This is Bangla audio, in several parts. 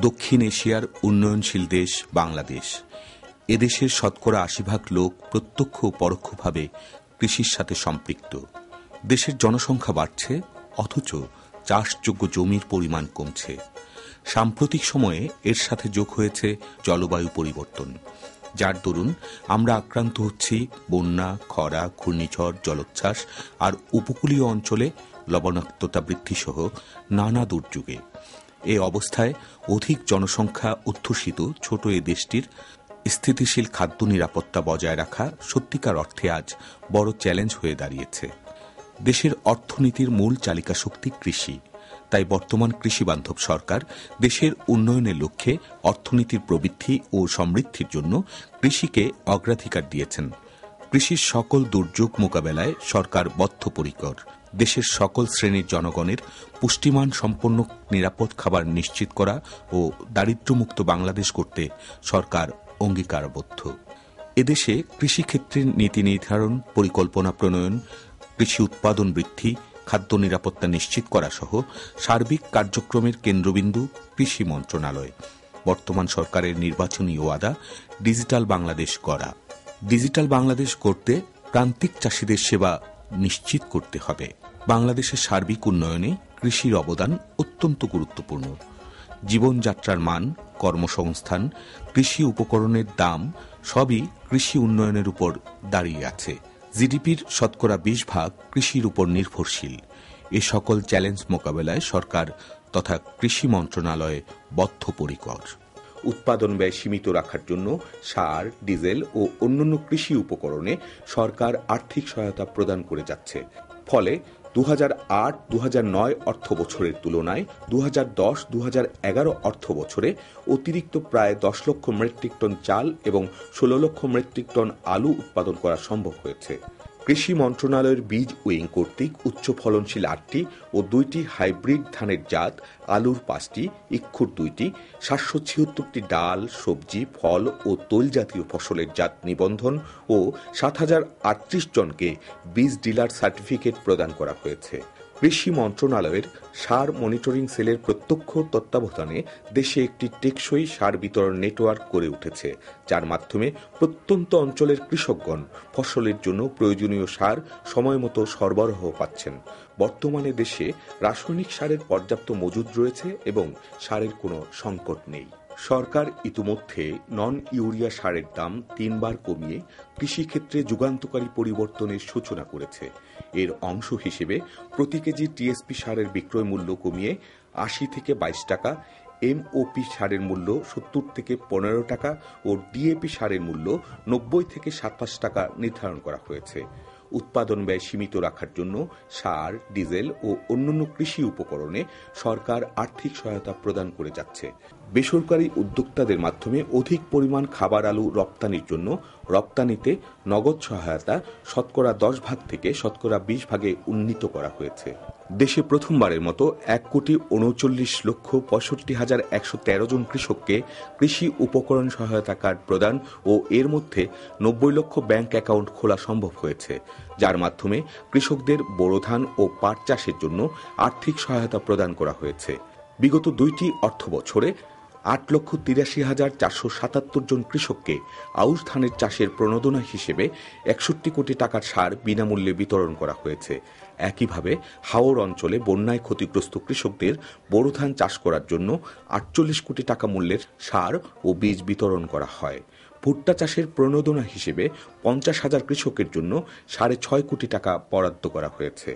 দক্ষিণ এশিয়ার উন্নয়নশীল দেশ বাংলাদেশ। এদেশের শতকরা ৮০% লোক প্রত্যক্ষ ও পরোক্ষভাবে কৃষির সাথে সম্পৃক্ত। দেশের জনসংখ্যা বাড়ছে, অথচ চাষযোগ্য জমির পরিমাণ কমছে। সাম্প্রতিক সময়ে এর সাথে যোগ হয়েছে জলবায়ু পরিবর্তন, যার দরুন আমরা আক্রান্ত হচ্ছি বন্যা, খরা, ঘূর্ণিঝড়, জলোচ্ছ্বাস আর উপকূলীয় অঞ্চলে লবণাক্ততা বৃদ্ধিসহ নানা দুর্যোগে। এ অবস্থায় অধিক জনসংখ্যা অধ্যুষিত ছোট এ দেশটির স্থিতিশীল খাদ্য নিরাপত্তা বজায় রাখা সত্যিকার অর্থে আজ বড় চ্যালেঞ্জ হয়ে দাঁড়িয়েছে। দেশের অর্থনীতির মূল চালিকা শক্তি কৃষি। তাই বর্তমান কৃষিবান্ধব সরকার দেশের উন্নয়নের লক্ষ্যে অর্থনীতির প্রবৃদ্ধি ও সমৃদ্ধির জন্য কৃষিকে অগ্রাধিকার দিয়েছেন। কৃষির সকল দুর্যোগ মোকাবেলায় সরকার বদ্ধপরিকর। দেশের সকল শ্রেণীর জনগণের পুষ্টিমান সম্পন্ন নিরাপদ খাবার নিশ্চিত করা ও দারিদ্র্যমুক্ত বাংলাদেশ করতে সরকার অঙ্গীকারবদ্ধ। এদেশে কৃষিক্ষেত্রের নীতি নির্ধারণ, পরিকল্পনা প্রণয়ন, কৃষি উৎপাদন বৃদ্ধি, খাদ্য নিরাপত্তা নিশ্চিত করা সহ সার্বিক কার্যক্রমের কেন্দ্রবিন্দু কৃষি মন্ত্রণালয়। বর্তমান সরকারের নির্বাচনী ওয়াদা ডিজিটাল বাংলাদেশ গড়া। ডিজিটাল বাংলাদেশ করতে প্রান্তিক চাষীদের সেবা নিশ্চিত করতে হবে। বাংলাদেশের সার্বিক উন্নয়নে কৃষির অবদান অত্যন্ত গুরুত্বপূর্ণ। জীবনযাত্রার মান, কর্মসংস্থান, কৃষি উপকরণের দাম সবই কৃষি উন্নয়নের উপর দাঁড়িয়ে আছে। জিডিপির শতকরা 20% কৃষির উপর নির্ভরশীল। এ সকল চ্যালেঞ্জ মোকাবেলায় সরকার তথা কৃষি মন্ত্রণালয় বদ্ধপরিকর। উৎপাদন ব্যয় সীমিত রাখার জন্য সার, ডিজেল ও অন্যান্য কৃষি উপকরণে সরকার আর্থিক সহায়তা প্রদান করে যাচ্ছে। ফলে 2008-2009 অর্থ বছরের তুলনায় 2010-2011 অর্থ বছরে অতিরিক্ত প্রায় 10 লক্ষ মেট্রিক টন চাল এবং 16 লক্ষ মেট্রিক টন আলু উৎপাদন করা সম্ভব হয়েছে। কৃষি মন্ত্রণালয়ের বীজ উইং কর্তৃক উচ্চ ফলনশীল 8টি ও 2টি হাইব্রিড ধানের জাত, আলুর 5টি, ইক্ষুর 2টি, 776টি ডাল, সবজি, ফল ও তৈল জাতীয় ফসলের জাত নিবন্ধন ও 7,038 জনকে বীজ ডিলার সার্টিফিকেট প্রদান করা হয়েছে। কৃষি মন্ত্রণালয়ের সার মনিটরিং সেলের প্রত্যক্ষ তত্ত্বাবধানে দেশে একটি টেকসই সার বিতরণ নেটওয়ার্ক গড়ে উঠেছে, যার মাধ্যমে প্রত্যন্ত অঞ্চলের কৃষকগণ ফসলের জন্য প্রয়োজনীয় সার সময়মতো সরবরাহ পাচ্ছেন। বর্তমানে দেশে রাসায়নিক সারের পর্যাপ্ত মজুদ রয়েছে এবং সারের কোনো সংকট নেই। সরকার ইতিমধ্যে নন ইউরিয়া সারের দাম 3 বার কমিয়ে কৃষিক্ষেত্রে যুগান্তকারী পরিবর্তনের সূচনা করেছে। এর অংশ হিসেবে প্রতি কেজি টিএসপি সারের বিক্রয় মূল্য কমিয়ে 80 থেকে 22 টাকা, এমওপি সারের মূল্য 70 থেকে 15 টাকা ও ডিএপি সারের মূল্য 90 থেকে 27 টাকা নির্ধারণ করা হয়েছে। উৎপাদন ব্যয় সীমিত রাখার জন্য সার, ডিজেল ও অন্যান্য কৃষি উপকরণে সরকার আর্থিক সহায়তা প্রদান করে যাচ্ছে। বেসরকারি উদ্যোক্তাদের মাধ্যমে অধিক পরিমাণ খাবার আলু রপ্তানির জন্য রপ্তানিতে নগদ সহায়তা শতকরা 10% থেকে শতকরা 20% উন্নীত করা হয়েছে। দেশে প্রথমবারের মতো 1,39,65,113 জন কৃষককে কৃষি উপকরণ সহায়তা কার্ড প্রদান ও এর মধ্যে 90 লক্ষ ব্যাংক অ্যাকাউন্ট খোলা সম্ভব হয়েছে, যার মাধ্যমে কৃষকদের বোরো ধান ও পাট চাষের জন্য আর্থিক সহায়তা প্রদান করা হয়েছে। বিগত 2টি অর্থ বছরে 8,83,477 জন কৃষককে আউশ ধানের চাষের প্রণোদনা হিসেবে 61 কোটি টাকার সার বিনামূল্যে বিতরণ করা হয়েছে। একইভাবে হাওর অঞ্চলে বন্যায় ক্ষতিগ্রস্ত কৃষকদের বোরো ধান চাষ করার জন্য 48 কোটি টাকা মূল্যের সার ও বীজ বিতরণ করা হয়। ভুট্টা চাষের প্রণোদনা হিসেবে 50,000 কৃষকের জন্য 6.5 কোটি টাকা বরাদ্দ করা হয়েছে।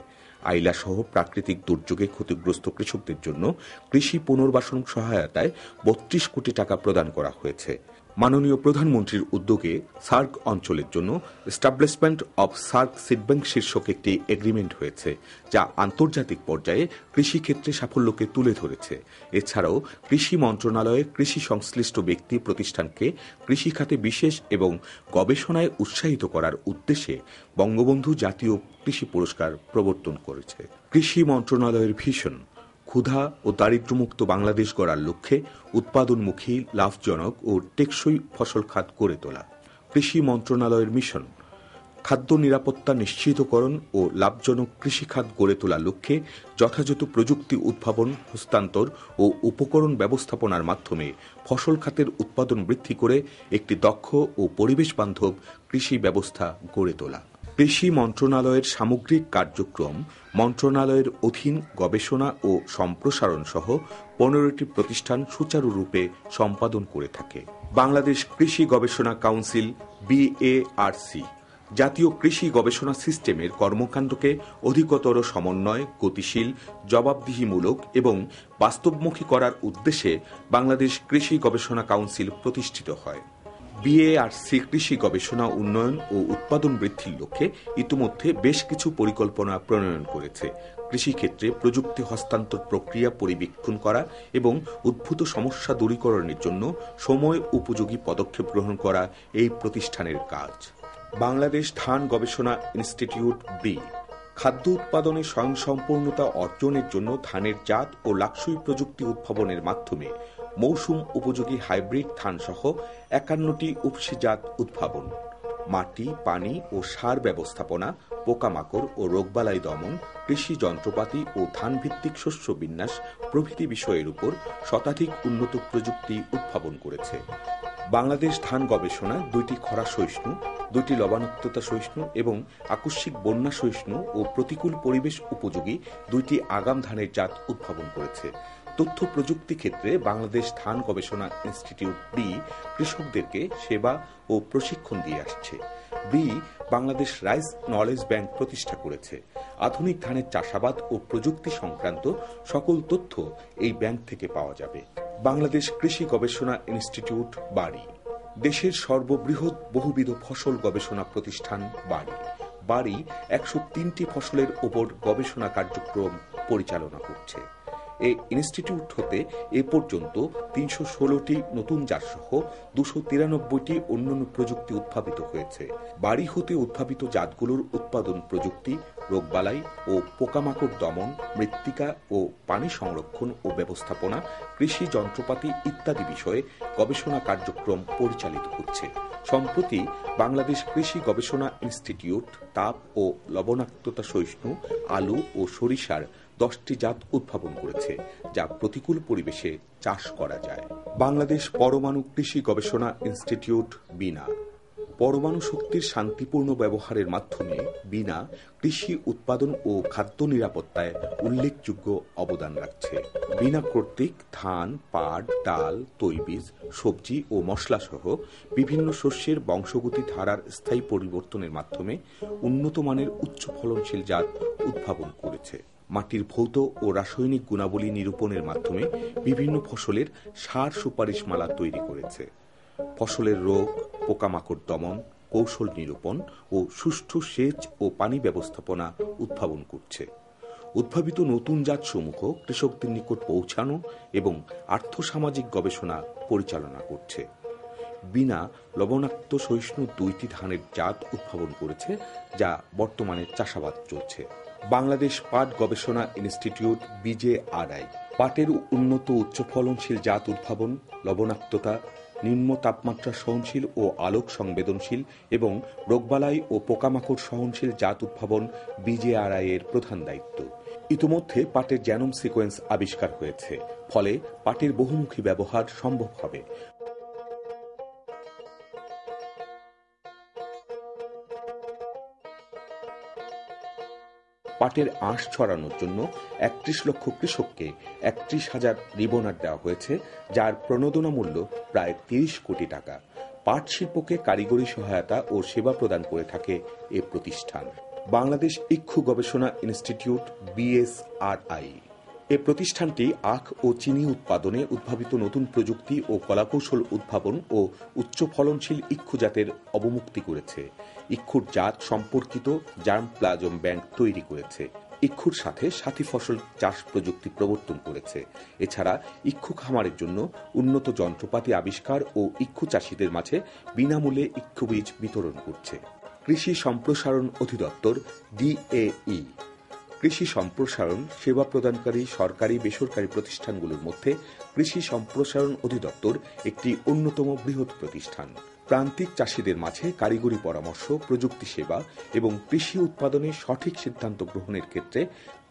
আইলা সহ প্রাকৃতিক দুর্যোগে ক্ষতিগ্রস্ত কৃষকদের জন্য কৃষি পুনর্বাসন সহায়তায় 32 কোটি টাকা প্রদান করা হয়েছে। মাননীয় প্রধানমন্ত্রীর উদ্যোগে সার্ক অঞ্চলের জন্য establishment of SAARC seed bank শীর্ষক একটি এগ্রিমেন্ট হয়েছে, যা আন্তর্জাতিক পর্যায়ে কৃষিক্ষেত্রে সাফল্যকে তুলে ধরেছে। এছাড়াও কৃষি মন্ত্রণালয়ে কৃষি সংশ্লিষ্ট ব্যক্তি প্রতিষ্ঠানকে কৃষিখাতে বিশেষ এবং গবেষণায় উৎসাহিত করার উদ্দেশ্যে বঙ্গবন্ধু জাতীয় কৃষি পুরস্কার প্রবর্তন করেছে। কৃষি মন্ত্রণালয়ের ভিশন ক্ষুধা ও দারিদ্র্যমুক্ত বাংলাদেশ গড়ার লক্ষ্যে উৎপাদনমুখী, লাভজনক ও টেকসই ফসল খাত গড়ে তোলা। কৃষি মন্ত্রণালয়ের মিশন খাদ্য নিরাপত্তা নিশ্চিতকরণ ও লাভজনক কৃষিখাত গড়ে তোলার লক্ষ্যে যথাযথ প্রযুক্তি উদ্ভাবন, হস্তান্তর ও উপকরণ ব্যবস্থাপনার মাধ্যমে ফসল খাতের উৎপাদন বৃদ্ধি করে একটি দক্ষ ও পরিবেশ বান্ধব কৃষি ব্যবস্থা গড়ে তোলা। কৃষি মন্ত্রণালয়ের সামগ্রিক কার্যক্রম মন্ত্রণালয়ের অধীন গবেষণা ও সম্প্রসারণ সহ 15টি প্রতিষ্ঠান সুচারুরূপে সম্পাদন করে থাকে। বাংলাদেশ কৃষি গবেষণা কাউন্সিল BARC জাতীয় কৃষি গবেষণা সিস্টেমের কর্মকাণ্ডকে অধিকতর সমন্বয়, গতিশীল, জবাবদিহিমূলক এবং বাস্তবমুখী করার উদ্দেশ্যে বাংলাদেশ কৃষি গবেষণা কাউন্সিল প্রতিষ্ঠিত হয়। BARC কৃষি গবেষণা উন্নয়ন ও উৎপাদন বৃদ্ধির লক্ষ্যে ইতিমধ্যে বেশ কিছু পরিকল্পনা প্রণয়ন করেছে। কৃষিক্ষেত্রে প্রযুক্তি হস্তান্তর প্রক্রিয়া পরিবীক্ষণ করা এবং উদ্ভূত সমস্যা দূরীকরণের জন্য সময় উপযোগী পদক্ষেপ গ্রহণ করা এই প্রতিষ্ঠানের কাজ। বাংলাদেশ ধান গবেষণা ইনস্টিটিউট B খাদ্য উৎপাদনে স্বয়ংসম্পূর্ণতা অর্জনের জন্য ধানের জাত ও লাকসুই প্রযুক্তি উদ্ভাবনের মাধ্যমে মৌসুম উপযোগী হাইব্রিড ধান সহ 51টি উপসি জাত উদ্ভাবন, মাটি, পানি ও সার ব্যবস্থাপনা, পোকামাকড় ও রোগবালাই দমন, কৃষি যন্ত্রপাতি ও ধানভিত্তিক শস্য বিন্যাস প্রভৃতি বিষয়ের উপর শতাধিক উন্নত প্রযুক্তি উদ্ভাবন করেছে। বাংলাদেশ ধান গবেষণা 2টি খরা সহিষ্ণু, 2টি লবণাক্ততা সহিষ্ণু এবং আকস্মিক বন্যা সহিষ্ণু ও প্রতিকূল পরিবেশ উপযোগী 2টি আগাম ধানের জাত উদ্ভাবন করেছে। তথ্য প্রযুক্তি ক্ষেত্রে বাংলাদেশ ধান গবেষণা ইনস্টিটিউট B কৃষকদেরকে সেবা ও প্রশিক্ষণ দিয়ে আসছে। B Bangladesh rice knowledge bank প্রতিষ্ঠা করেছে। আধুনিক ধানের চাষাবাদ ও প্রযুক্তি সংক্রান্ত সকল তথ্য এই ব্যাংক থেকে পাওয়া যাবে। বাংলাদেশ কৃষি গবেষণা ইনস্টিটিউট বাড়ি দেশের সর্ববৃহৎ বহুবিধ ফসল গবেষণা প্রতিষ্ঠান বাড়ি 103টি ফসলের ওপর গবেষণা কার্যক্রম পরিচালনা করছে। এই ইনস্টিটিউট হতে এ পর্যন্ত 316টি নতুন জাত সহ 293টি অন্যান্য প্রযুক্তি উদ্ভাবিত হয়েছে। বাড়ি হতে উদ্ভাবিত জাতগুলোর উৎপাদন প্রযুক্তি, রোগবালাই ও পোকামাকড় দমন, মৃত্তিকা ও পানি সংরক্ষণ ও ব্যবস্থাপনা, কৃষি যন্ত্রপাতি ইত্যাদি বিষয়ে গবেষণা কার্যক্রম পরিচালিত হচ্ছে। সম্প্রতি বাংলাদেশ কৃষি গবেষণা ইনস্টিটিউট তাপ ও লবণাক্ততা সহিষ্ণু আলু ও সরিষার 10টি জাত উদ্ভাবন করেছে, যা প্রতিকূল পরিবেশে চাষ করা যায়। বাংলাদেশ পরমাণু কৃষি গবেষণা ইনস্টিটিউট বিনা পরমাণু শক্তির শান্তিপূর্ণ ব্যবহারের মাধ্যমে বিনা কৃষি উৎপাদন ও খাদ্য নিরাপত্তায় উল্লেখযোগ্য অবদান রাখছে। বিনা কর্তৃক ধান, পাট, ডাল, তৈলবীজ, সবজি ও মশলা সহ বিভিন্ন শস্যের বংশগতি ধারার স্থায়ী পরিবর্তনের মাধ্যমে উন্নত মানের উচ্চ ফলনশীল জাত উদ্ভাবন করেছে। মাটির ভৌত ও রাসায়নিক গুণাবলী নিরূপণের মাধ্যমে বিভিন্ন ফসলের সার সুপারিশমালা তৈরি করেছে। ফসলের রোগ, পোকামাকড় দমন, কৌশল নিরূপণ ও সুষ্ঠু সেচ ও পানি ব্যবস্থাপনা উদ্ভাবন করছে। উদ্ভাবিত নতুন জাতসমূহ কৃষকদের নিকট পৌঁছানো এবং আর্থসামাজিক গবেষণা পরিচালনা করছে। বিনা লবণাক্ত সহিষ্ণু 2টি ধানের জাত উদ্ভাবন করেছে, যা বর্তমানে চাষাবাদ চলছে। বাংলাদেশ পাট গবেষণা ইনস্টিটিউট BJRI পাটের উন্নত উচ্চ ফলনশীল জাত উদ্ভাবন, লবণাক্ততা, নিম্ন তাপমাত্রা সহনশীল ও আলোক সংবেদনশীল এবং রোগবালাই ও পোকামাকড় সহনশীল জাত উদ্ভাবন BJRI এর প্রধান দায়িত্ব। ইতিমধ্যে পাটের জেনোম সিকোয়েন্স আবিষ্কার হয়েছে, ফলে পাটের বহুমুখী ব্যবহার সম্ভব হবে। পাটের আঁশ ছড়ানোর জন্য 31 লক্ষ কৃষককে 31,000 রিবনার দেওয়া হয়েছে, যার প্রণোদনা মূল্য প্রায় 30 কোটি টাকা। পাট শিল্পকে কারিগরি সহায়তা ও সেবা প্রদান করে থাকে এ প্রতিষ্ঠান। বাংলাদেশ ইক্ষু গবেষণা ইনস্টিটিউট BSRI এ প্রতিষ্ঠানটি আখ ও চিনি উৎপাদনে উদ্ভাবিত নতুন প্রযুক্তি ও কলাকৌশল উদ্ভাবন ও উচ্চ ফলনশীল ইক্ষু জাতের অবমুক্তি করেছে। ইক্ষুর জাত সম্পর্কিত জার্ম প্লাজম ব্যাংক তৈরি করেছে। ইক্ষুর সাথে সাথী ফসল চাষ প্রযুক্তি প্রবর্তন করেছে। এছাড়া ইক্ষু খামারের জন্য উন্নত যন্ত্রপাতি আবিষ্কার ও ইক্ষু চাষীদের মাঝে বিনামূল্যে ইক্ষু বীজ বিতরণ করছে। কৃষি সম্প্রসারণ অধিদপ্তর DAE কৃষি সম্প্রসারণ সেবা প্রদানকারী সরকারি বেসরকারি প্রতিষ্ঠানগুলোর মধ্যে কৃষি সম্প্রসারণ অধিদপ্তর একটি অন্যতম বৃহৎ প্রতিষ্ঠান। প্রান্তিক চাষীদের মাঝে কারিগরি পরামর্শ, প্রযুক্তি সেবা এবং কৃষি উৎপাদনে সঠিক সিদ্ধান্ত গ্রহণের ক্ষেত্রে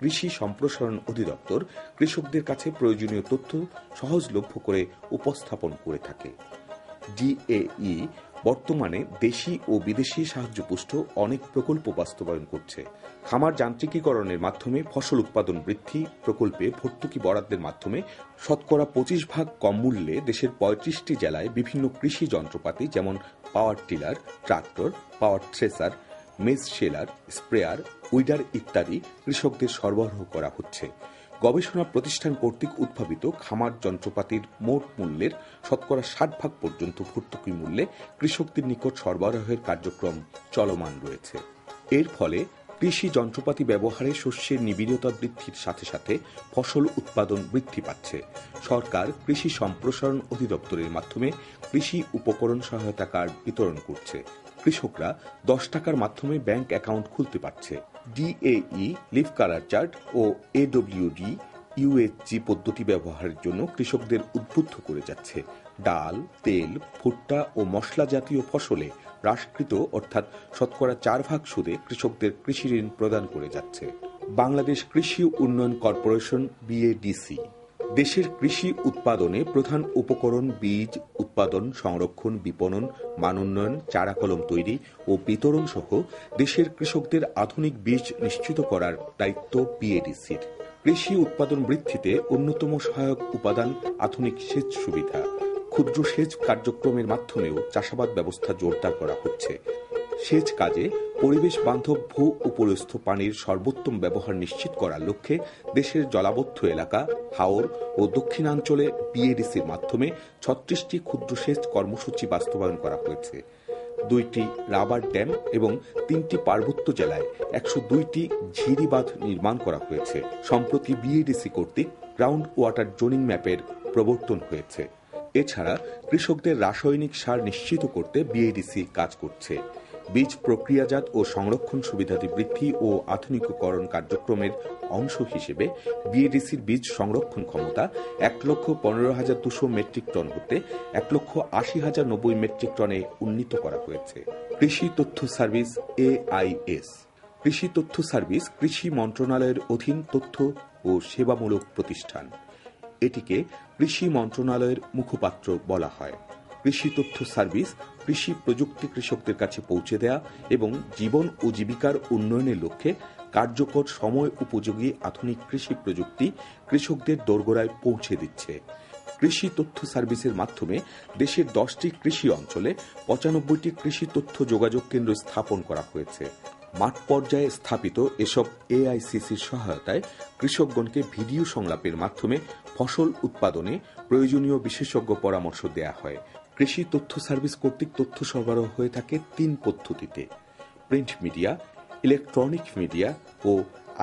কৃষি সম্প্রসারণ অধিদপ্তর কৃষকদের কাছে প্রয়োজনীয় তথ্য সহজলভ্য করে উপস্থাপন করে থাকে। ডিএই বর্তমানে দেশি ও বিদেশি সাহায্যপুষ্ট অনেক প্রকল্প বাস্তবায়ন করছে। খামার যান্ত্রিকীকরণের মাধ্যমে ফসল উৎপাদন বৃদ্ধি, প্রকল্পে ভর্তুকি বরাদ্দের মাধ্যমে শতকরা 25% কম মূল্যে দেশের 35টি জেলায় বিভিন্ন কৃষি যন্ত্রপাতি যেমন পাওয়ার টিলার, ট্রাক্টর, পাওয়ার থ্রেসার, মেজ শেলার, স্প্রেয়ার, উইডার ইত্যাদি কৃষকদের সরবরাহ করা হচ্ছে। গবেষণা প্রতিষ্ঠান কর্তৃক উদ্ভাবিত খামার যন্ত্রপাতির মোট মূল্যের শতকরা 60% পর্যন্ত ভর্তুকি মূল্যে কৃষকদের নিকট সরবরাহের কার্যক্রম চলমান রয়েছে। এর ফলে কৃষি যন্ত্রপাতি ব্যবহারে শস্যের নিবিড়তা বৃদ্ধির সাথে সাথে ফসল উৎপাদন বৃদ্ধি পাচ্ছে। সরকার কৃষি সম্প্রসারণ অধিদপ্তরের মাধ্যমে কৃষি উপকরণ সহায়তা কার্ড বিতরণ করছে। কৃষকরা 10 টাকার মাধ্যমে ব্যাংক অ্যাকাউন্ট খুলতে পারছে। ডিএই লিফ কালার চার্ট ও এডব্লিউডি ইউএসজি পদ্ধতি ব্যবহারের জন্য কৃষকদের উদ্বুদ্ধ করে যাচ্ছে। ডাল, তেল, ভুট্টা ও মশলা জাতীয় ফসলে হ্রাসকৃত অর্থাৎ শতকরা 4% সুদে কৃষকদের কৃষি ঋণ প্রদান করে যাচ্ছে। বাংলাদেশ কৃষি উন্নয়ন কর্পোরেশন বিএডিসি দেশের কৃষি উৎপাদনে প্রধান উপকরণ বীজ উৎপাদন, সংরক্ষণ, বিপণন, মান উন্নয়ন, চারা কলম তৈরি ও বিতরণ সহ দেশের কৃষকদের আধুনিক বীজ নিশ্চিত করার দায়িত্ব বিএডিসির। কৃষি উৎপাদন বৃদ্ধিতে অন্যতম সহায়ক উপাদান আধুনিক সেচ সুবিধা। ক্ষুদ্র সেচ কার্যক্রমের মাধ্যমেও চাষাবাদ ব্যবস্থা জোরদার করা হচ্ছে। সেচ কাজে পরিবেশ বান্ধব ভূ উপরস্থ পানির সর্বোত্তম ব্যবহার নিশ্চিত করার লক্ষ্যে দেশের জলাবদ্ধ এলাকা, হাওর ও দক্ষিণাঞ্চলে বিএডিসির মাধ্যমে 36টি ক্ষুদ্র সেচ কর্মসূচি বাস্তবায়ন করা হয়েছে। 2টি রাবার ড্যাম এবং 3টি পার্বত্য জেলায় 102টি ঝিরি বাঁধ নির্মাণ করা হয়েছে। সম্প্রতি বিএডিসি কর্তৃক গ্রাউন্ড ওয়াটার জোনিং ম্যাপের প্রবর্তন হয়েছে। এছাড়া কৃষকদের রাসায়নিক সার নিশ্চিত করতে বিএডিসি কাজ করছে। বীজ প্রক্রিয়াজাত ও সংরক্ষণ সুবিধাদি বৃদ্ধি ও আধুনিকীকরণ কার্যক্রমের অংশ হিসেবে বিএডিসির বীজ সংরক্ষণ ক্ষমতা 1,15,200 মেট্রিক টন হতে 1,80,090 মেট্রিক টনে উন্নীত করা হয়েছে। কৃষি তথ্য সার্ভিস এআইএস কৃষি তথ্য সার্ভিস কৃষি মন্ত্রণালয়ের অধীন তথ্য ও সেবামূলক প্রতিষ্ঠান। এটিকে কৃষি মন্ত্রণালয়ের মুখপাত্র বলা হয়। কৃষি তথ্য সার্ভিস কৃষি প্রযুক্তি কৃষকদের কাছে পৌঁছে দেয়া এবং জীবন ও জীবিকার উন্নয়নের লক্ষ্যে কার্যকর সময় উপযোগী আধুনিক কৃষি প্রযুক্তি কৃষকদের দোরগোড়ায় পৌঁছে দিচ্ছে। কৃষি তথ্য সার্ভিসের মাধ্যমে দেশের 10টি কৃষি অঞ্চলে 95টি কৃষি তথ্য যোগাযোগ কেন্দ্র স্থাপন করা হয়েছে। মাঠ পর্যায়ে স্থাপিত এসব এআইসিসির সহায়তায় কৃষকগণকে ভিডিও সংলাপের মাধ্যমে ফসল উৎপাদনে প্রয়োজনীয় বিশেষজ্ঞ পরামর্শ দেয়া হয়। কৃষি তথ্য সার্ভিস কর্তৃক তথ্য সরবরাহ হয়ে থাকে 3 পদ্ধতিতে: প্রিন্ট মিডিয়া, ইলেকট্রনিক মিডিয়া ও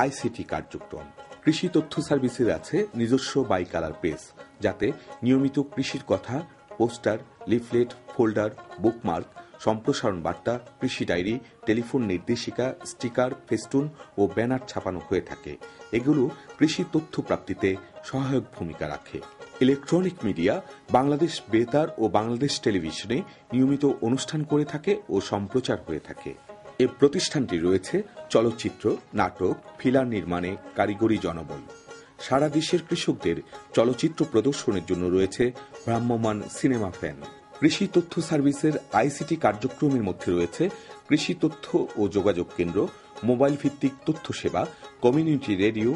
আইসিটি কার্যক্রম। কৃষি তথ্য সার্ভিসের আছে নিজস্ব বাইকালার পেজ, যাতে নিয়মিত কৃষির কথা, পোস্টার, লিফলেট, ফোল্ডার, বুকমার্ক, সম্প্রসারণ বার্তা, কৃষি ডায়েরি, টেলিফোন নির্দেশিকা, স্টিকার, ফেস্টুন ও ব্যানার ছাপানো হয়ে থাকে। এগুলো কৃষি তথ্য প্রাপ্তিতে সহায়ক ভূমিকা রাখে। ইলেকট্রনিক মিডিয়া বাংলাদেশ বেতার ও বাংলাদেশ টেলিভিশনে নিয়মিত অনুষ্ঠান করে থাকে ও সম্প্রচার হয়ে থাকে। এ প্রতিষ্ঠানটি রয়েছে চলচ্চিত্র, নাটক, ফিল্ম নির্মাণে কারিগরি জনবল। সারা দেশের কৃষকদের চলচ্চিত্র প্রদর্শনের জন্য রয়েছে ভ্রাম্যমাণ সিনেমা ফ্যান। কৃষি তথ্য সার্ভিসের আইসিটি কার্যক্রমের মধ্যে রয়েছে কৃষি তথ্য ও যোগাযোগ কেন্দ্র, মোবাইল ভিত্তিক তথ্য সেবা, কমিউনিটি রেডিও,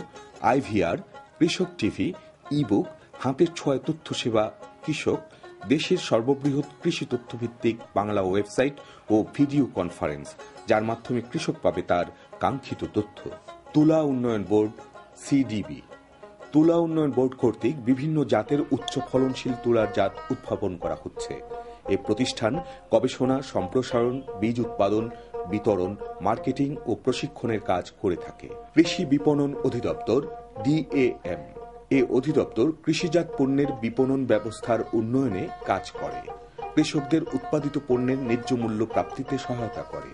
আইভিআর, কৃষক টিভি, ইবুক, হাতের ছোঁয়ায় তথ্য সেবা কৃষক, দেশের সর্ববৃহৎ কৃষি তথ্যভিত্তিক বাংলা ওয়েবসাইট ও ভিডিও কনফারেন্স, যার মাধ্যমে কৃষক পাবে তার কাঙ্ক্ষিত তথ্য। তুলা উন্নয়ন বোর্ড সিডিবি তুলা উন্নয়ন বোর্ড কর্তৃক বিভিন্ন জাতের উচ্চ ফলনশীল তুলার জাত উদ্ভাবন করা হচ্ছে। এ প্রতিষ্ঠান গবেষণা, সম্প্রসারণ, বীজ উৎপাদন, বিতরণ, মার্কেটিং ও প্রশিক্ষণের কাজ করে থাকে। কৃষি বিপণন অধিদপ্তর ডিএএম এ অধিদপ্তর কৃষিজাত পণ্যের বিপণন ব্যবস্থার উন্নয়নে কাজ করে। কৃষকদের উৎপাদিত পণ্যের ন্যায্য মূল্য প্রাপ্তিতে সহায়তা করে।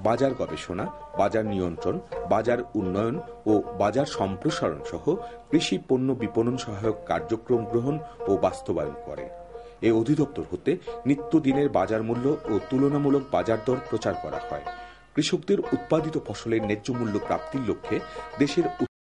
বাজার গবেষণা, বাজার নিয়ন্ত্রণ, বাজার উন্নয়ন ও বাজার সম্প্রসারণ সহ কৃষি পণ্য বিপণন সহায়ক কার্যক্রম গ্রহণ ও বাস্তবায়ন করে। এই অধিদপ্তর হতে নিত্যদিনের বাজার মূল্য ও তুলনামূলক বাজার দর প্রচার করা হয়। কৃষকদের উৎপাদিত ফসলের ন্যায্য মূল্য প্রাপ্তির লক্ষ্যে দেশের